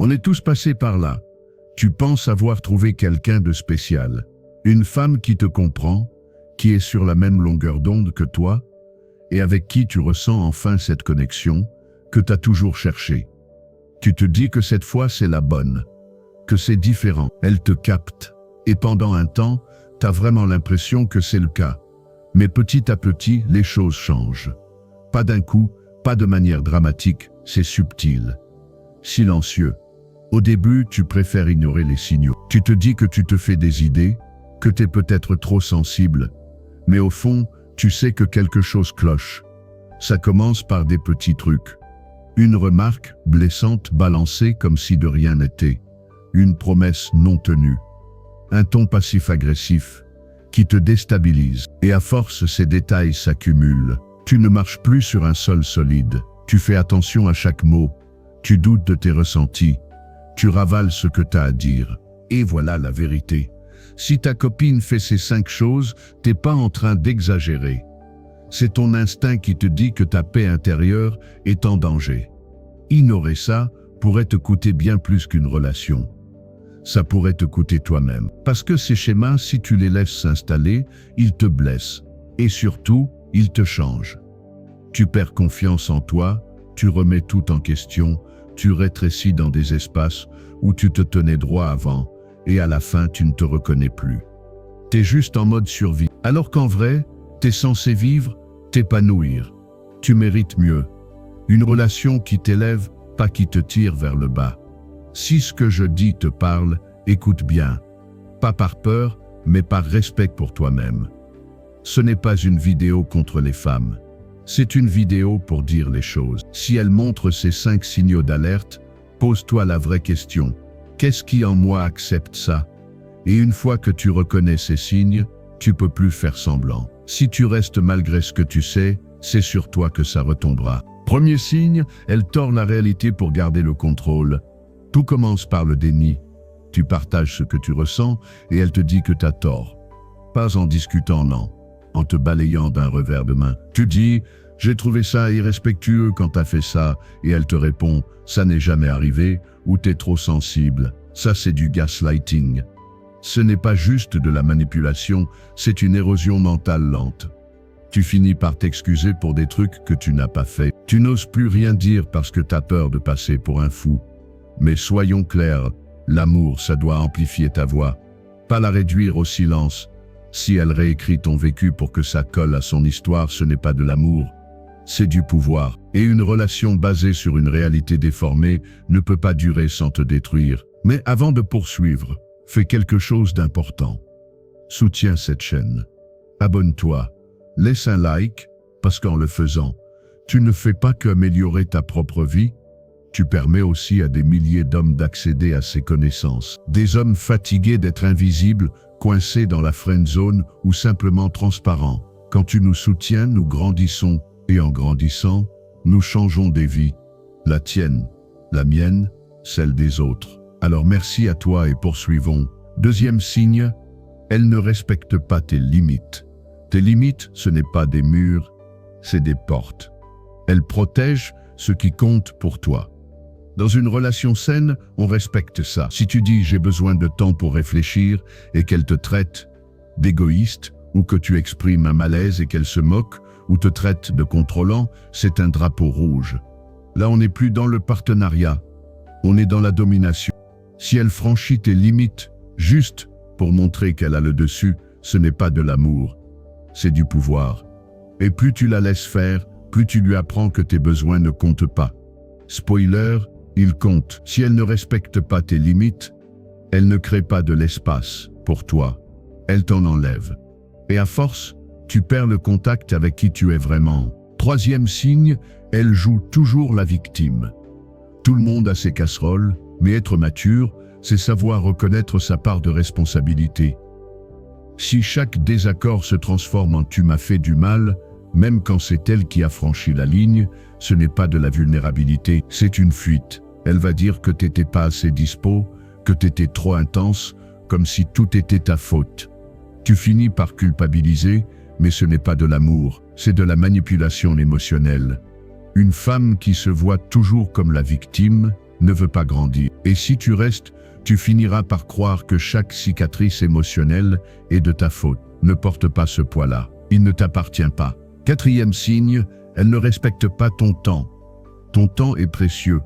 On est tous passés par là. Tu penses avoir trouvé quelqu'un de spécial. Une femme qui te comprend, qui est sur la même longueur d'onde que toi, et avec qui tu ressens enfin cette connexion que tu as toujours cherchée. Tu te dis que cette fois c'est la bonne, que c'est différent. Elle te capte, et pendant un temps, tu as vraiment l'impression que c'est le cas. Mais petit à petit, les choses changent. Pas d'un coup, pas de manière dramatique, c'est subtil. Silencieux. Au début, tu préfères ignorer les signaux. Tu te dis que tu te fais des idées, que tu es peut-être trop sensible. Mais au fond, tu sais que quelque chose cloche. Ça commence par des petits trucs. Une remarque blessante balancée comme si de rien n'était. Une promesse non tenue. Un ton passif-agressif qui te déstabilise. Et à force, ces détails s'accumulent. Tu ne marches plus sur un sol solide. Tu fais attention à chaque mot. Tu doutes de tes ressentis. Tu ravales ce que tu as à dire. Et voilà la vérité. Si ta copine fait ces 5 choses, t'es pas en train d'exagérer. C'est ton instinct qui te dit que ta paix intérieure est en danger. Ignorer ça pourrait te coûter bien plus qu'une relation. Ça pourrait te coûter toi-même. Parce que ces schémas, si tu les laisses s'installer, ils te blessent. Et surtout, ils te changent. Tu perds confiance en toi, tu remets tout en question, tu rétrécis dans des espaces où tu te tenais droit avant, et à la fin, tu ne te reconnais plus. T'es juste en mode survie. Alors qu'en vrai, t'es censé vivre, t'épanouir. Tu mérites mieux. Une relation qui t'élève, pas qui te tire vers le bas. Si ce que je dis te parle, écoute bien. Pas par peur, mais par respect pour toi-même. Ce n'est pas une vidéo contre les femmes. C'est une vidéo pour dire les choses. Si elle montre ces 5 signaux d'alerte, pose-toi la vraie question. Qu'est-ce qui en moi accepte ça? Et une fois que tu reconnais ces signes, tu peux plus faire semblant. Si tu restes malgré ce que tu sais, c'est sur toi que ça retombera. Premier signe, elle tord la réalité pour garder le contrôle. Tout commence par le déni. Tu partages ce que tu ressens et elle te dit que tu as tort. Pas en discutant, non. En te balayant d'un revers de main. Tu dis « J'ai trouvé ça irrespectueux quand t'as fait ça » et elle te répond « Ça n'est jamais arrivé » ou « T'es trop sensible ». Ça c'est du gaslighting. Ce n'est pas juste de la manipulation, c'est une érosion mentale lente. Tu finis par t'excuser pour des trucs que tu n'as pas fait. Tu n'oses plus rien dire parce que t'as peur de passer pour un fou. Mais soyons clairs, l'amour ça doit amplifier ta voix, pas la réduire au silence. Si elle réécrit ton vécu pour que ça colle à son histoire, ce n'est pas de l'amour, c'est du pouvoir. Et une relation basée sur une réalité déformée ne peut pas durer sans te détruire. Mais avant de poursuivre, fais quelque chose d'important. Soutiens cette chaîne. Abonne-toi. Laisse un like, parce qu'en le faisant, tu ne fais pas qu'améliorer ta propre vie, tu permets aussi à des milliers d'hommes d'accéder à ces connaissances. Des hommes fatigués d'être invisibles, coincés dans la friend zone ou simplement transparents. Quand tu nous soutiens, nous grandissons, et en grandissant, nous changeons des vies. La tienne, la mienne, celle des autres. Alors merci à toi et poursuivons. Deuxième signe, elle ne respecte pas tes limites. Tes limites, ce n'est pas des murs, c'est des portes. Elle protège ce qui compte pour toi. Dans une relation saine, on respecte ça. Si tu dis « j'ai besoin de temps pour réfléchir » et qu'elle te traite d'égoïste, ou que tu exprimes un malaise et qu'elle se moque, ou te traite de contrôlant, c'est un drapeau rouge. Là, on n'est plus dans le partenariat, on est dans la domination. Si elle franchit tes limites, juste pour montrer qu'elle a le dessus, ce n'est pas de l'amour, c'est du pouvoir. Et plus tu la laisses faire, plus tu lui apprends que tes besoins ne comptent pas. Spoiler, ils comptent. Si elle ne respecte pas tes limites, elle ne crée pas de l'espace pour toi. Elle t'en enlève. Et à force, tu perds le contact avec qui tu es vraiment. Troisième signe, elle joue toujours la victime. Tout le monde a ses casseroles, mais être mature, c'est savoir reconnaître sa part de responsabilité. Si chaque désaccord se transforme en « tu m'as fait du mal », même quand c'est elle qui a franchi la ligne, ce n'est pas de la vulnérabilité, c'est une fuite. Elle va dire que t'étais pas assez dispo, que t'étais trop intense, comme si tout était ta faute. Tu finis par culpabiliser, mais ce n'est pas de l'amour, c'est de la manipulation émotionnelle. Une femme qui se voit toujours comme la victime ne veut pas grandir. Et si tu restes, tu finiras par croire que chaque cicatrice émotionnelle est de ta faute. Ne porte pas ce poids-là. Il ne t'appartient pas. 4e signe, elle ne respecte pas ton temps. Ton temps est précieux.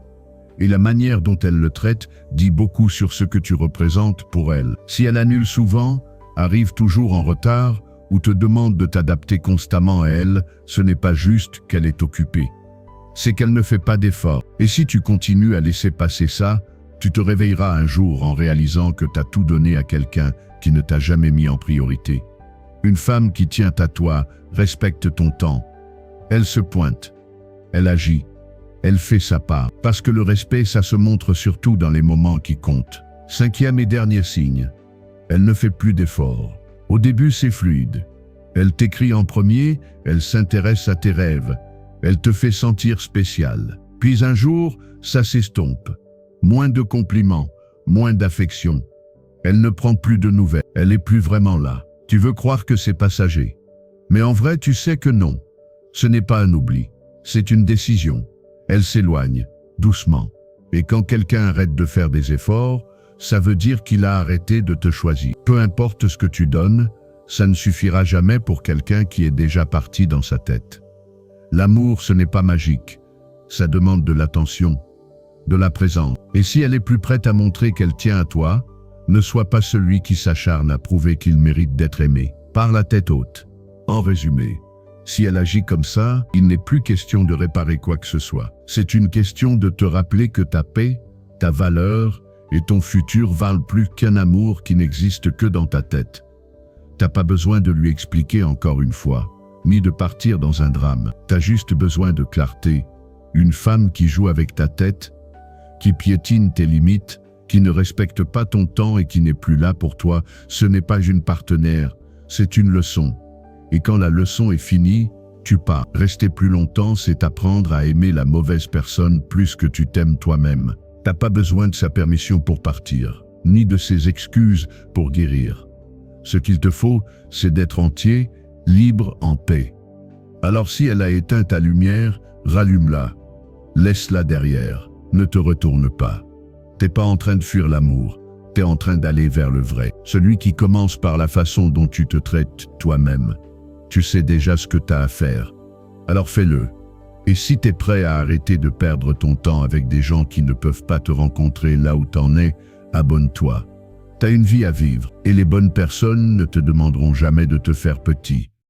Et la manière dont elle le traite dit beaucoup sur ce que tu représentes pour elle. Si elle annule souvent, arrive toujours en retard ou te demande de t'adapter constamment à elle, ce n'est pas juste qu'elle est occupée. C'est qu'elle ne fait pas d'efforts. Et si tu continues à laisser passer ça, tu te réveilleras un jour en réalisant que tu as tout donné à quelqu'un qui ne t'a jamais mis en priorité. Une femme qui tient à toi respecte ton temps. Elle se pointe. Elle agit. Elle fait sa part. Parce que le respect, ça se montre surtout dans les moments qui comptent. 5e et dernier signe. Elle ne fait plus d'efforts. Au début, c'est fluide. Elle t'écrit en premier, elle s'intéresse à tes rêves. Elle te fait sentir spécial. Puis un jour, ça s'estompe. Moins de compliments, moins d'affection. Elle ne prend plus de nouvelles. Elle n'est plus vraiment là. Tu veux croire que c'est passager. Mais en vrai, tu sais que non. Ce n'est pas un oubli. C'est une décision. Elle s'éloigne, doucement. Et quand quelqu'un arrête de faire des efforts, ça veut dire qu'il a arrêté de te choisir. Peu importe ce que tu donnes, ça ne suffira jamais pour quelqu'un qui est déjà parti dans sa tête. L'amour, ce n'est pas magique. Ça demande de l'attention, de la présence. Et si elle est plus prête à montrer qu'elle tient à toi, ne sois pas celui qui s'acharne à prouver qu'il mérite d'être aimé. Parle à tête haute. En résumé, si elle agit comme ça, il n'est plus question de réparer quoi que ce soit. C'est une question de te rappeler que ta paix, ta valeur et ton futur valent plus qu'un amour qui n'existe que dans ta tête. T'as pas besoin de lui expliquer encore une fois, ni de partir dans un drame. T'as juste besoin de clarté. Une femme qui joue avec ta tête, qui piétine tes limites, qui ne respecte pas ton temps et qui n'est plus là pour toi, ce n'est pas une partenaire, c'est une leçon. Et quand la leçon est finie, tu pars. Rester plus longtemps, c'est apprendre à aimer la mauvaise personne plus que tu t'aimes toi-même. T'as pas besoin de sa permission pour partir, ni de ses excuses pour guérir. Ce qu'il te faut, c'est d'être entier, libre, en paix. Alors si elle a éteint ta lumière, rallume-la. Laisse-la derrière. Ne te retourne pas. T'es pas en train de fuir l'amour. T'es en train d'aller vers le vrai. Celui qui commence par la façon dont tu te traites toi-même. Tu sais déjà ce que t'as à faire. Alors fais-le. Et si t'es prêt à arrêter de perdre ton temps avec des gens qui ne peuvent pas te rencontrer là où t'en es, abonne-toi. T'as une vie à vivre et les bonnes personnes ne te demanderont jamais de te faire petit.